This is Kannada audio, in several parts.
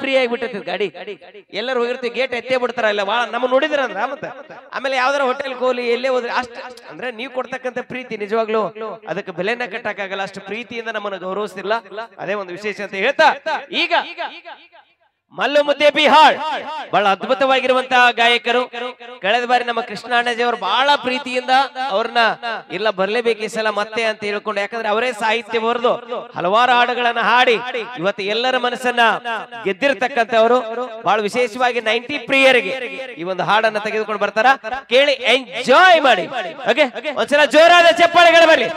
ಫ್ರೀ ಆಗಿಬಿಟ್ಟೈತಿ ಗಾಡಿ. ಎಲ್ಲರೂ ಹೋಗಿರ್ತೀವಿ, ಗೇಟ್ ಎತ್ತೇ ಬಿಡ್ತಾರ. ಇಲ್ಲ ಭಾಳ ನಮ್ಮ ನೋಡಿದ್ರ ಅಂದ್ರ ಮತ್ತೆ ಆಮೇಲೆ ಯಾವ್ದಾರ ಹೋಟೆಲ್ ಹೋಗ್ಲಿ ಎಲ್ಲೇ ಹೋದ್ರಿ ಅಷ್ಟ ಅಂದ್ರೆ ನೀವು ಕೊಡ್ತಕ್ಕಂಥ ಪ್ರೀತಿ ನಿಜವಾಗ್ಲೂ ಅದಕ್ಕೆ ಬೆಲೆನ ಕಟ್ಟಕ್ಕಾಗಲ್ಲ. ಅಷ್ಟು ಪ್ರೀತಿಯಿಂದ ನಮ್ಮನ್ನು ಗೌರವಿಸ್ತಿಲ್ಲ. ಅದೇ ಒಂದು ವಿಶೇಷ ಅಂತ ಹೇಳ್ತಾ ಈಗ ಮಲ್ಲು ಮುದ್ದೆ ಬಿಹಾಳ್ ಬಹಳ ಅದ್ಭುತವಾಗಿರುವಂತಹ ಗಾಯಕರು. ಕಳೆದ ಬಾರಿ ನಮ್ಮ ಕೃಷ್ಣ ಅಣ್ಣಾಜಿ ಅವರು ಬಹಳ ಪ್ರೀತಿಯಿಂದ ಅವ್ರನ್ನ ಇಲ್ಲ ಬರ್ಲೇಬೇಕು ಈ ಸಲ ಮತ್ತೆ ಅಂತ ಹೇಳ್ಕೊಂಡು, ಯಾಕಂದ್ರೆ ಅವರೇ ಸಾಹಿತ್ಯ ಬರೆದು ಹಲವಾರು ಹಾಡುಗಳನ್ನ ಹಾಡಿ ಇವತ್ತು ಎಲ್ಲರ ಮನಸ್ಸನ್ನ ಗೆದ್ದಿರ್ತಕ್ಕಂಥವ್ರು. ಬಹಳ ವಿಶೇಷವಾಗಿ 90 ಪ್ರಿಯರಿಗೆ ಈ ಒಂದು ಹಾಡನ್ನ ತೆಗೆದುಕೊಂಡು ಬರ್ತಾರ. ಕೇಳಿ ಎಂಜಾಯ್ ಮಾಡಿ. ಓಕೆ, ಒಂದ್ಸಲ ಜೋರಾದ ಚಪ್ಪಾಳೆಗಳ ಬರಲಿ.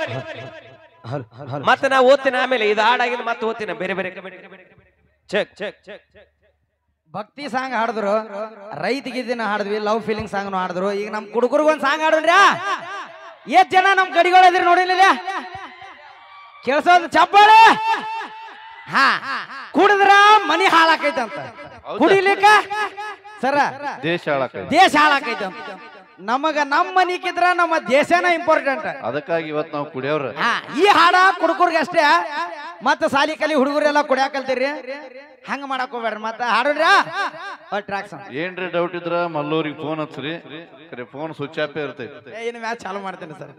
ಮತ್ತೆ ನಾ ಓದ್ತೀನಿ, ಆಮೇಲೆ ಇದು ಹಾಡಾಗಿದ್ದು ಮತ್ತೆ ಓದ್ತೀನಿ. ಬೇರೆ ಬೇರೆ ಚೆಕ್ ಚೆಕ್ ಚೆಕ್ ಭಕ್ತಿ ಸಾಂಗ್ ಹಾಡಿದ್ರು, ರೈತಿಗೆ ದಿನ ಹಾಡಿದ್ವಿ, ಲವ್ ಫೀಲಿಂಗ್ ಸಾಂಗ್ ಹಾಡಿದ್ರು. ಈಗ ನಮ್ ಕುಡುಕರಿಗೊಂದ್ ಸಾಂಗ್ ಹಾಡೋಣ್ರ. ಎಷ್ಟ್ ಜನ ನಮ್ ಕಡಿಗಳಿದ್ರಿ ನೋಡಿಲ್ಲ, ಕೇಳಿಸೋದು ಚಪ್ಪಾಳೆ. ಹಾ, ಕುಡಿದ್ರ ಮನಿ ಹಾಳಾಕೈತಂತ, ಕುಡಿಲಿಕ್ಕ ಸರ ದೇಶ ಹಾಳಾಕೈತಂತ. ನಮಗ ನಮ್ಮ ಮನಿಕಿದ್ರ ನಮ್ಮ ದೇಶನ ಇಂಪಾರ್ಟೆಂಟ್. ಅದಕ್ಕಾಗಿ ಇವತ್ತು ನಾವು ಕುಡಿಯೋರು. ಈ ಹಾಡ ಕುಡುಕರ್ಗೆ ಅಷ್ಟೇ, ಮತ್ತ ಸಾಲಿ ಕಲಿ ಹುಡುಗರೆಲ್ಲ ಕುಡಿಯಾಕ ಕಲ್ತೀರಿ, ಹಂಗ ಮಾಡಕ್ ಹೋಗ್ಬೇಡ್ರಿ. ಮತ್ತ ಹಾಡ್ರ ಏನ್ರಿ ಡೌಟ್ ಇದ್ರ ಮಲ್ಲೂರಿಗೆ ಫೋನ್ ಹಚ್ಚ್ರಿ, ಫೋನ್ ಸ್ವಿಚ್ ಆಫ್ ಇರ್ತೈತಿ. ಏನು ಮ್ಯಾಚ್ ಚಾಲು ಮಾಡ್ತೇನೆ ಸರ್.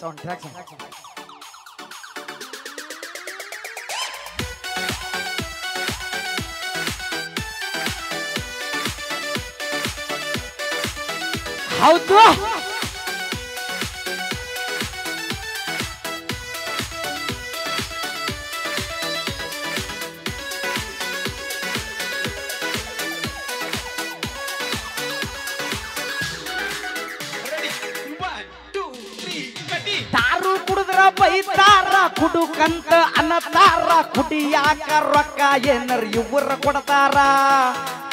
ಸೌಂಡ್ ಟ್ರ್ಯಾಕ್ ಹೌದು. ತಾರು ಕುಡಿದ್ರ ಬೈತಾರ, ಕುಡುಕಂತ ಅನ್ನತಾರ, ಕುಡಿಯಾಕ ರೊಕ್ಕ ಏನರ ಇವರ ಕೊಡ್ತಾರ.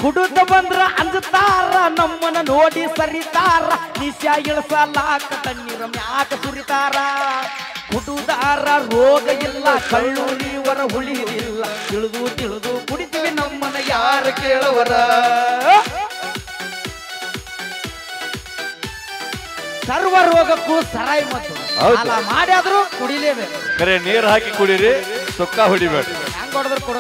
ಕುಡುದ ಬಂದ್ರ ಅಂಜತಾರ, ನಮ್ಮನ್ನ ನೋಡಿ ಸರಿತಾರ, ನಿಶ್ಯ ಇಳಿಸಲಾಕ ತಣ್ಣೀರ ಮ್ಯಾಕ ಸುರಿತಾರ. ಕುಡುದಾರ ರೋಗ ಇಲ್ಲ, ಕಳ್ಳು ನೀವರ ಹುಳಿಯಿಲ್ಲ, ತಿಳಿದು ತಿಳಿದು ಕುಡಿತೀವಿ ನಮ್ಮನ್ನ ಯಾರು ಕೇಳವರ. ಸರ್ವ ರೋಗಕ್ಕೂ ಸರಾಯಿ ಮತ್ತು ಸಾಲ ಮಾಡ್ಯಾದ್ರು ಕುಡಿಲೇಬೇಕು. ಕರೆ ನೀರ್ ಹಾಕಿ ಕುಡೀರಿ, ಸುಕ್ಕ ಹೊಡಿಬೇಡ. ಹೆಂಗ್ ಹೊಡೆದ್ರು ಕೊಡ.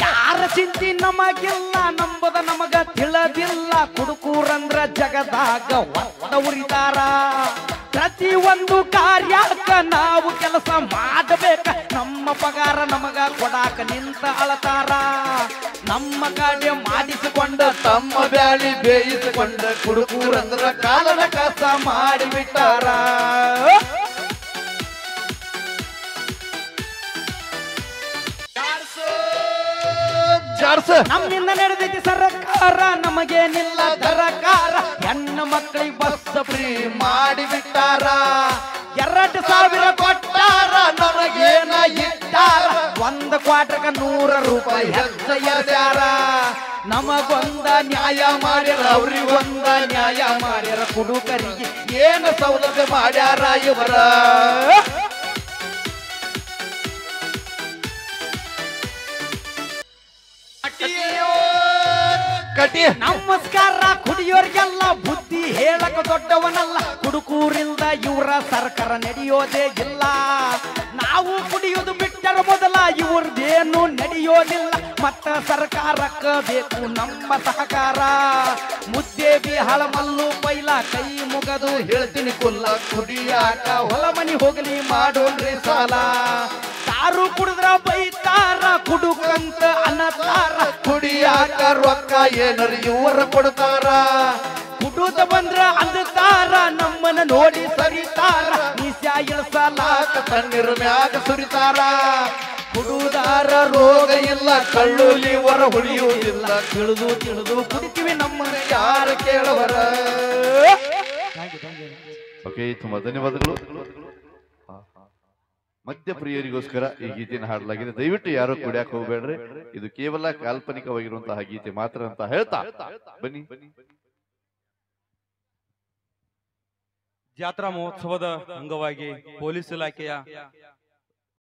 ಯಾರ ಚಿಂತಿ ನಮಗಿಲ್ಲ, ನಂಬದ ನಮಗ ತಿಳಿದಿಲ್ಲ. ಕುಡುಕೂರಂದ್ರ ಜಗದಾಗ ಒತ್ತ ಉರಿತಾರ. ಪ್ರತಿ ಒಂದು ಕಾರ್ಯಕ್ಕ ನಾವು ಕೆಲಸ ಮಾಡಬೇಕ, ನಮ್ಮ ಪಗಾರ ನಮಗ ಕೊಡಾಕ ನಿಂತ ಅಳತಾರ. ನಮ್ಮ ಗಾಡಿ ಮಾಡಿಸಿಕೊಂಡ ತಮ್ಮ ಬ್ಯಾಳಿ ಬೇಯಿಸಿಕೊಂಡ ಕುಡುಕೂರಂದ್ರ ಕಾಲನ ಕಸ ಮಾಡಿಬಿಟ್ಟಾರ. ನಮ್ಮಿಂದ ನಡೆದೈತಿ ಸರ್ಕಾರ, ನಮಗೇನಿಲ್ಲ ದರಕಾರ. ಹೆಣ್ಣು ಮಕ್ಕಳಿಗೆ ಬಸ್ ಫ್ರೀ ಮಾಡಿಬಿಟ್ಟಾರ. 2,000 ಕೊಟ್ಟಾರ, ನಮಗೇನ ಇಟ್ಟಾರ. 1 ಕ್ವಾರ್ಟರ್ಗ 100 ರೂಪಾಯಿ ಹೆಚ್ಚ ಎರ್ಸ್ಯಾರ. ನಮಗೊಂದ ನ್ಯಾಯ ಮಾಡ್ಯಾರ, ಅವ್ರಿಗೊಂದ ನ್ಯಾಯ ಮಾಡ್ಯಾರ. ಕುಡುಕರಿಗೆ ಏನು ಸೌಲಭ್ಯ ಮಾಡ್ಯಾರ ಇವರ. ನಮಸ್ಕಾರ. ಕುಡಿಯೋರ್ಗೆಲ್ಲ ಬುದ್ಧಿ ಹೇಳಕ ದೊಡ್ಡವನಲ್ಲ, ಕುಡುಕೂರಿಂದ ಇವರ ಸರ್ಕಾರ ನಡೆಯೋದೇ ಇಲ್ಲ. ನಾವು ಕುಡಿಯೋದು ಬಿಟ್ಟರ ಮೊದಲ ಇವ್ರದೇನು ನಡೆಯೋದಿಲ್ಲ. ಮತ್ತ ಸರ್ಕಾರಕ್ಕ ಬೇಕು ನಮ್ಮ ಸಹಕಾರ. ಮುದ್ದೆ ಬಿಹಾಳ ಮಲ್ಲು ಪೈಲ ಕೈ ಮುಗದು ಹೇಳ್ತೀನಿ ಕುಲ್ಲ, ಕುಡಿಯಾಕ ಹೊಲ ಮನಿ ಹೋಗಲಿ ಮಾಡೋನ್ರಿ ಸಾಲ. ತಾರು ಕುಡಿದ್ರ ಬೈತಾರ, ಕುಡುಕಂತ ಅನ್ನತಾರ, ಕುಡಿಯಾಕ ರೊಕ್ಕ ಏನರು ಇವರ ಕೊಡ್ತಾರ. ಕುಡುದ ಬಂದ್ರ ಅಂದತಾರ, ನಮ್ಮನ್ನ ನೋಡಿ ಸರಿತಾರ. ನಿಶ್ಯ ಇಳಿಸಲಾಕ ತಣ್ಣೀರ ಮ್ಯಾಗ ಸುರಿತಾರ. ಕುಡುದಾರ ರೋಗ ಇಲ್ಲ, ಕಳ್ಳು ಲಿವರ ಹುಳಿಯುವುದಿಲ್ಲ. ತಿಳಿದು ತಿಳಿದು ಕುಡಿತೀವಿ ನಮ್ಮನ್ನ ಯಾರು ಕೇಳವರ. ಓಕೆ, ತುಂಬಾ ಧನ್ಯವಾದಗಳು. ಮದ್ಯಪ್ರಿಯರಿಗೋಸ್ಕರ ಈ ಗೀತೆಯನ್ನು ಹಾಡಲಾಗಿದೆ. ದಯವಿಟ್ಟು ಯಾರು ಕುಡಿಯಾಕ ಹೋಗ್ಬೇಡ್ರಿ, ಇದು ಕೇವಲ ಕಾಲ್ಪನಿಕವಾಗಿರುವಂತಹ ಗೀತೆ ಮಾತ್ರ ಅಂತ ಹೇಳ್ತಾ ಬನ್ನಿ. ಜಾತ್ರಾ ಮಹೋತ್ಸವದ ಅಂಗವಾಗಿ ಪೊಲೀಸ್ ಇಲಾಖೆಯ